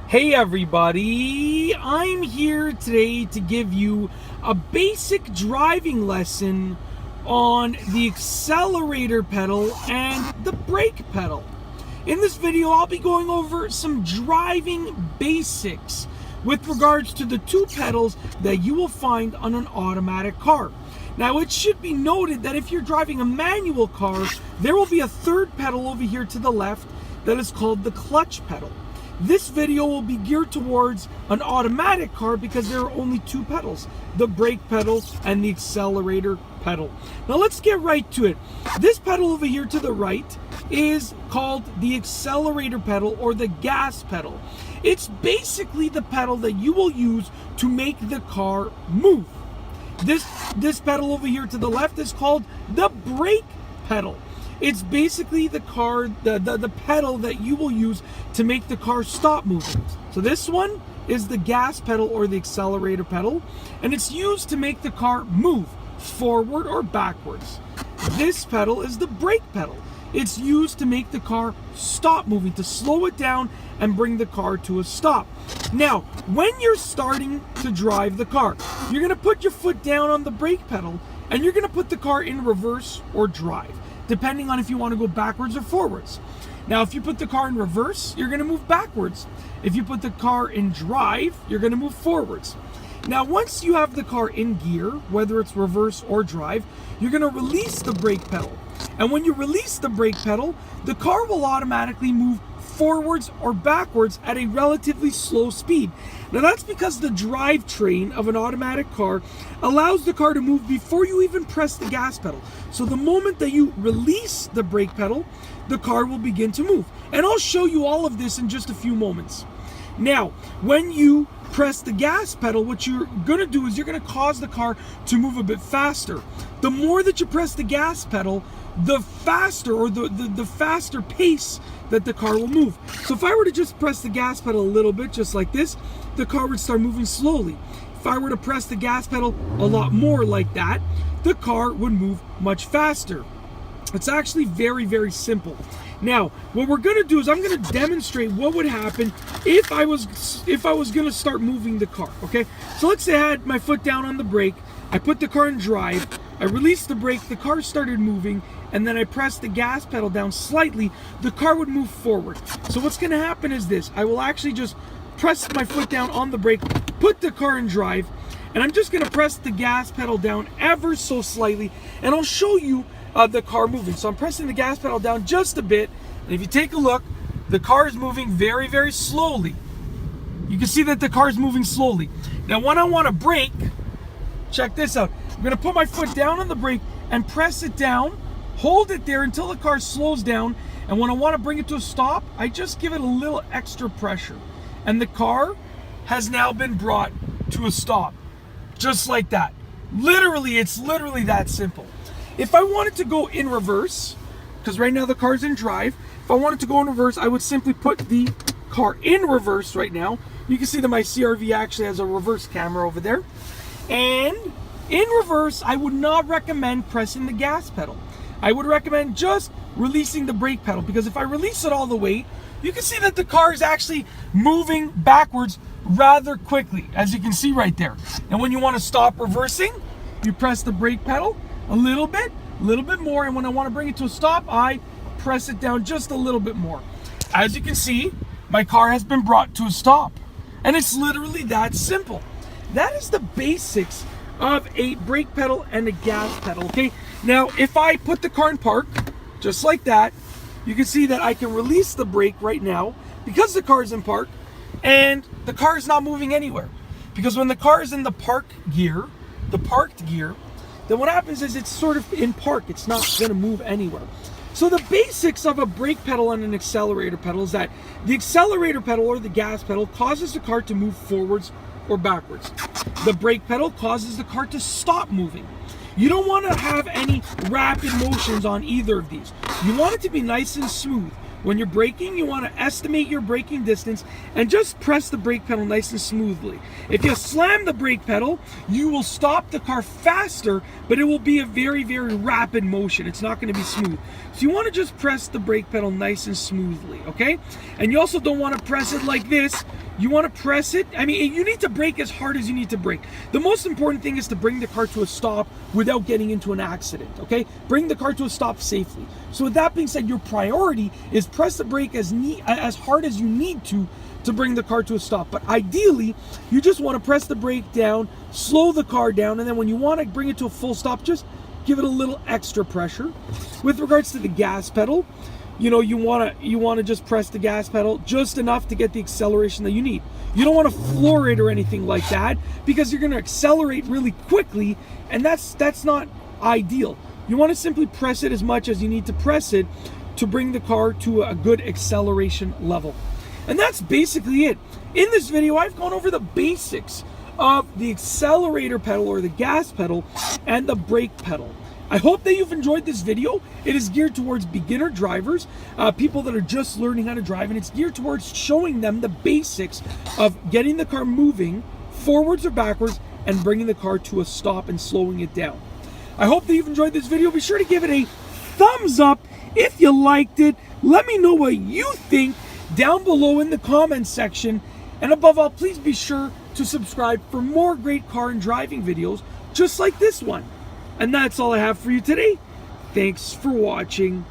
Hey everybody, I'm here today to give you a basic driving lesson on the accelerator pedal and the brake pedal. In this video, I'll be going over some driving basics with regards to the two pedals that you will find on an automatic car. Now, it should be noted that if you're driving a manual car, there will be a third pedal over here to the left that is called the clutch pedal. This video will be geared towards an automatic car because there are only two pedals, the brake pedal and the accelerator pedal. Now let's get right to it. This pedal over here to the right is called the accelerator pedal or the gas pedal. It's basically the pedal that you will use to make the car move. This pedal over here to the left is called the brake pedal. It's basically the pedal that you will use to make the car stop moving. So this one is the gas pedal or the accelerator pedal, and it's used to make the car move forward or backwards. This pedal is the brake pedal. It's used to make the car stop moving, to slow it down and bring the car to a stop. Now, when you're starting to drive the car, you're going to put your foot down on the brake pedal and you're going to put the car in reverse or drive, depending on if you want to go backwards or forwards. Now, if you put the car in reverse, you're going to move backwards. If you put the car in drive, you're going to move forwards. Now, once you have the car in gear, whether it's reverse or drive, you're going to release the brake pedal. And when you release the brake pedal, the car will automatically move forwards or backwards at a relatively slow speed. Now, that's because the drivetrain of an automatic car allows the car to move before you even press the gas pedal. So the moment that you release the brake pedal, the car will begin to move. And I'll show you all of this in just a few moments. Now, when you press the gas pedal, what you're going to do is you're going to cause the car to move a bit faster. The more that you press the gas pedal, the faster or the faster pace that the car will move. So if I were to just press the gas pedal a little bit, just like this, the car would start moving slowly. If I were to press the gas pedal a lot more like that, the car would move much faster. It's actually very, very simple. Now, what we're going to do is I'm going to demonstrate what would happen if I was going to start moving the car, okay? So let's say I had my foot down on the brake, I put the car in drive, I released the brake, the car started moving, and then I pressed the gas pedal down slightly, the car would move forward. So what's going to happen is this: I will actually just press my foot down on the brake, put the car in drive, and I'm just going to press the gas pedal down ever so slightly, and I'll show you the car moving. So I'm pressing the gas pedal down just a bit, and if you take a look, the car is moving very, very slowly. You can see that the car is moving slowly. Now, when I want to brake, check this out. I'm going to put my foot down on the brake and press it down, hold it there until the car slows down, and when I want to bring it to a stop, I just give it a little extra pressure. And the car has now been brought to a stop. Just like that. Literally, it's literally that simple. If I wanted to go in reverse, because right now the car's in drive, if I wanted to go in reverse, I would simply put the car in reverse right now. You can see that my CRV actually has a reverse camera over there. And in reverse, I would not recommend pressing the gas pedal. I would recommend just releasing the brake pedal, because if I release it all the way, you can see that the car is actually moving backwards rather quickly, as you can see right there. And when you want to stop reversing, you press the brake pedal a little bit more, and when I want to bring it to a stop, I press it down just a little bit more. As you can see, my car has been brought to a stop, and it's literally that simple. That is the basics of a brake pedal and a gas pedal, okay? Now, if I put the car in park, just like that, you can see that I can release the brake right now because the car is in park, and the car is not moving anywhere. Because when the car is in the parked gear, then what happens is it's sort of in park. It's not going to move anywhere. So the basics of a brake pedal and an accelerator pedal is that the accelerator pedal or the gas pedal causes the car to move forwards or backwards. The brake pedal causes the car to stop moving. You don't want to have any rapid motions on either of these. You want it to be nice and smooth. When you're braking, you want to estimate your braking distance and just press the brake pedal nice and smoothly. If you slam the brake pedal, you will stop the car faster, but it will be a very, very rapid motion. It's not going to be smooth. So you want to just press the brake pedal nice and smoothly, okay? And you also don't want to press it like this. You want to press it. I mean, you need to brake as hard as you need to brake. The most important thing is to bring the car to a stop without getting into an accident, okay? Bring the car to a stop safely. So with that being said, your priority is press the brake as hard as you need to bring the car to a stop. But ideally, you just want to press the brake down, slow the car down, and then when you want to bring it to a full stop, just give it a little extra pressure. With regards to the gas pedal, you know, you want to just press the gas pedal just enough to get the acceleration that you need. You don't want to floor it or anything like that, because you're going to accelerate really quickly, and that's not ideal. You want to simply press it as much as you need to press it to bring the car to a good acceleration level. And that's basically it. In this video, I've gone over the basics of the accelerator pedal or the gas pedal and the brake pedal. I hope that you've enjoyed this video. It is geared towards beginner drivers, people that are just learning how to drive, and it's geared towards showing them the basics of getting the car moving forwards or backwards and bringing the car to a stop and slowing it down. I hope that you've enjoyed this video. Be sure to give it a thumbs up if you liked it. Let me know what you think down below in the comments section. And above all, please be sure to subscribe for more great car and driving videos just like this one. And that's all I have for you today. Thanks for watching.